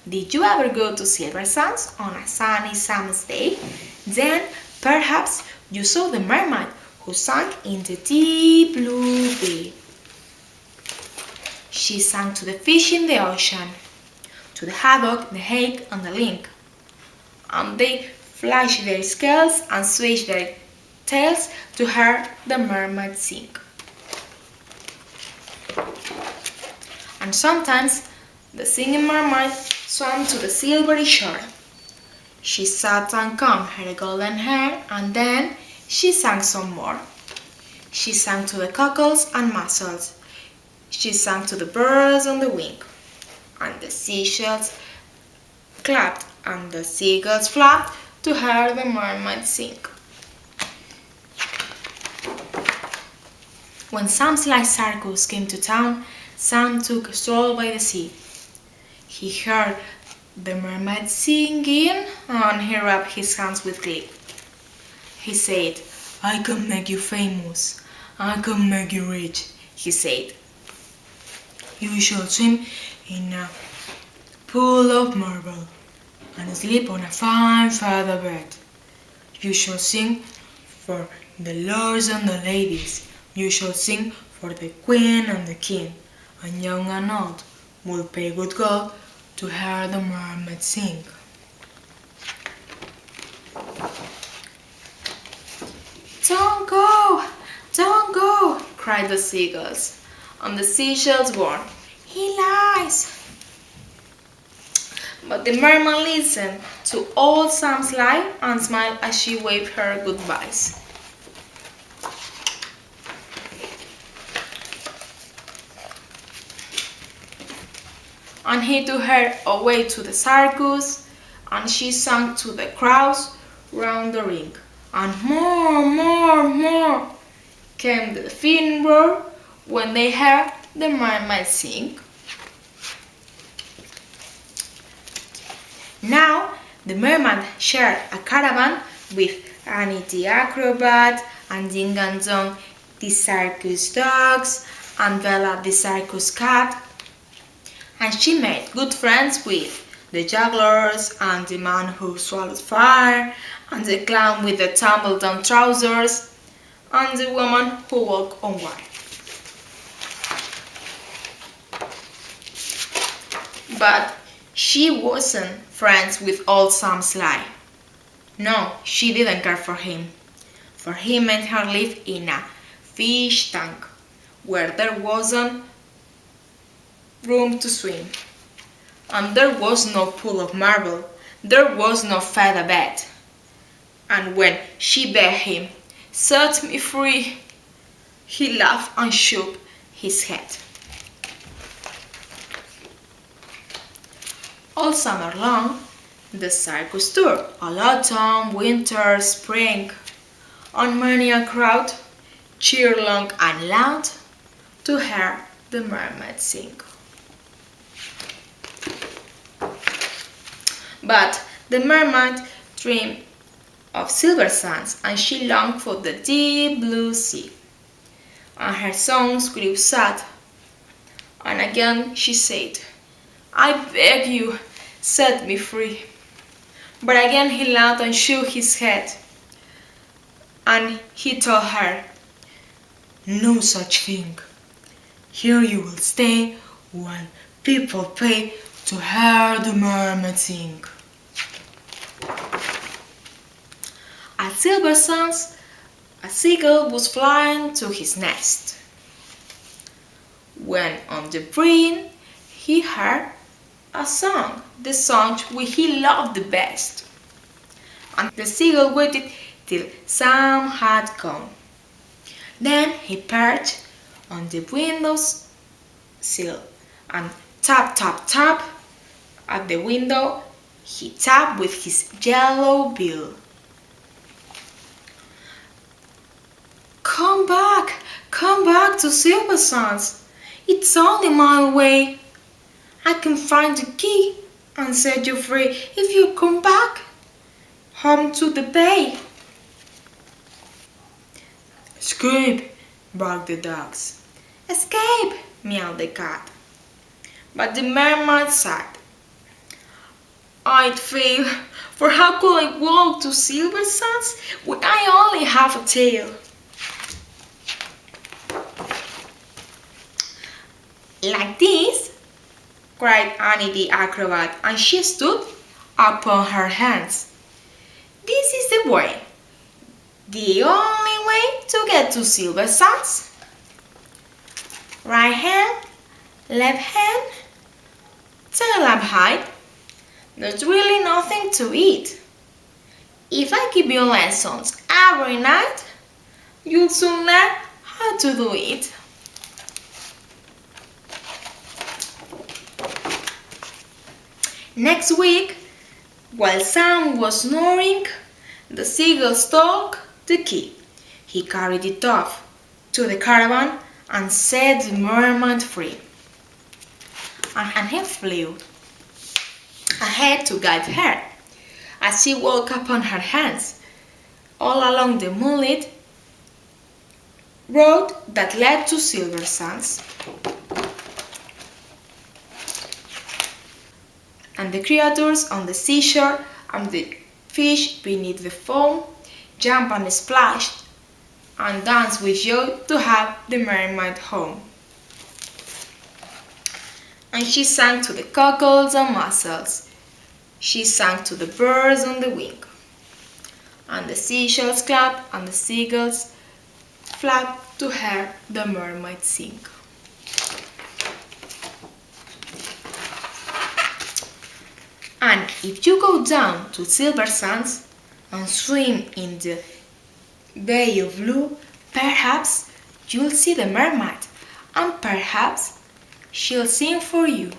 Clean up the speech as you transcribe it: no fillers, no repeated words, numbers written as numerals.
Did you ever go to Silver Sands on a sunny summer's day? Then perhaps you saw the mermaid who sank in the deep blue sea. She sang to the fish in the ocean, to the haddock, the hake, and the link, and they flashed their scales and switched their tails to hear the mermaid sing. And sometimes the singing mermaid swam to the silvery shore. She sat and combed her golden hair, and then she sang some more. She sang to the cockles and mussels. She sang to the birds on the wing, and the seashells clapped and the seagulls flapped to hear the mermaid sing. When Sam Sly's circus came to town, Sam took a stroll by the sea. He heard the mermaid singing and he rubbed his hands with glee. He said, "I can make you famous. I can make you rich," he said. "You shall swim in a pool of marble and sleep on a fine feather bed. You shall sing for the lords and the ladies. You shall sing for the queen and the king, and young and old will pay good gold to hear the mermaid sing." Don't go," cried the seagulls, and the seashells warned, "He lies." But the mermaid listened to old Sam Sly and smiled as she waved her goodbyes. And he took her away to the circus, and she sang to the crowds round the ring. And more came the fin roar when they heard the mermaid sing. Now the mermaid shared a caravan with Annie the acrobat and Ding and Dong the circus dogs and Bella the circus cat, and she made good friends with the jugglers and the man who swallowed fire and the clown with the tumble-down trousers and the woman who walked on water. But she wasn't friends with old Sam Sly. No, she didn't care for him, for he made her live in a fish tank where there wasn't room to swim, and there was no pool of marble, there was no feather bed. And when she begged him, "Set me free," he laughed and shook his head. All summer long, the circus toured, all autumn, winter, spring, and many a crowd cheered long and loud to hear the mermaid sing. But the mermaid dreamed of silver sands, and she longed for the deep blue sea. And her songs grew sad, and again she said, "I beg you, set me free." But again he laughed and shook his head, and he told her, "No such thing. Here you will stay while people pay to hear the mermaid sing." At Silver Sands, a seagull was flying to his nest. When on the brink, he heard a song, the song which he loved the best. And the seagull waited till Sam had gone. Then he perched on the window sill and tap, tap, tap at the window. He tapped with his yellow bill. Come back to Silver Sands. It's only a mile away. I can find the key and set you free if you come back home to the bay." "Escape!" barked the dogs. "Escape!" meowed the cat. But the mermaid sighed. I'd fail, for how could I walk to Silver Sands when I only have a tail? Like this, cried Annie the acrobat, and she stood upon her hands. This is the way, the only way to get to Silver Sands. Right hand, left hand, tail up high. There's really nothing to eat. If I give you lessons every night, you'll soon learn how to do it. Next week, while Sam was snoring, the seagull stole the key. He carried it off to the caravan and set the mermaid free. And he flew ahead to guide her as she walked upon her hands all along the moonlit road that led to Silver Sands. And the creatures on the seashore and the fish beneath the foam jumped and splashed and danced with joy to have the mermaid home. And she sang to the cockles and mussels. She sang to the birds on the wing. And the seashells clapped and the seagulls flapped to hear the mermaid sing. And if you go down to Silver Sands and swim in the Bay of Blue, perhaps you'll see the mermaid, and perhaps she'll sing for you.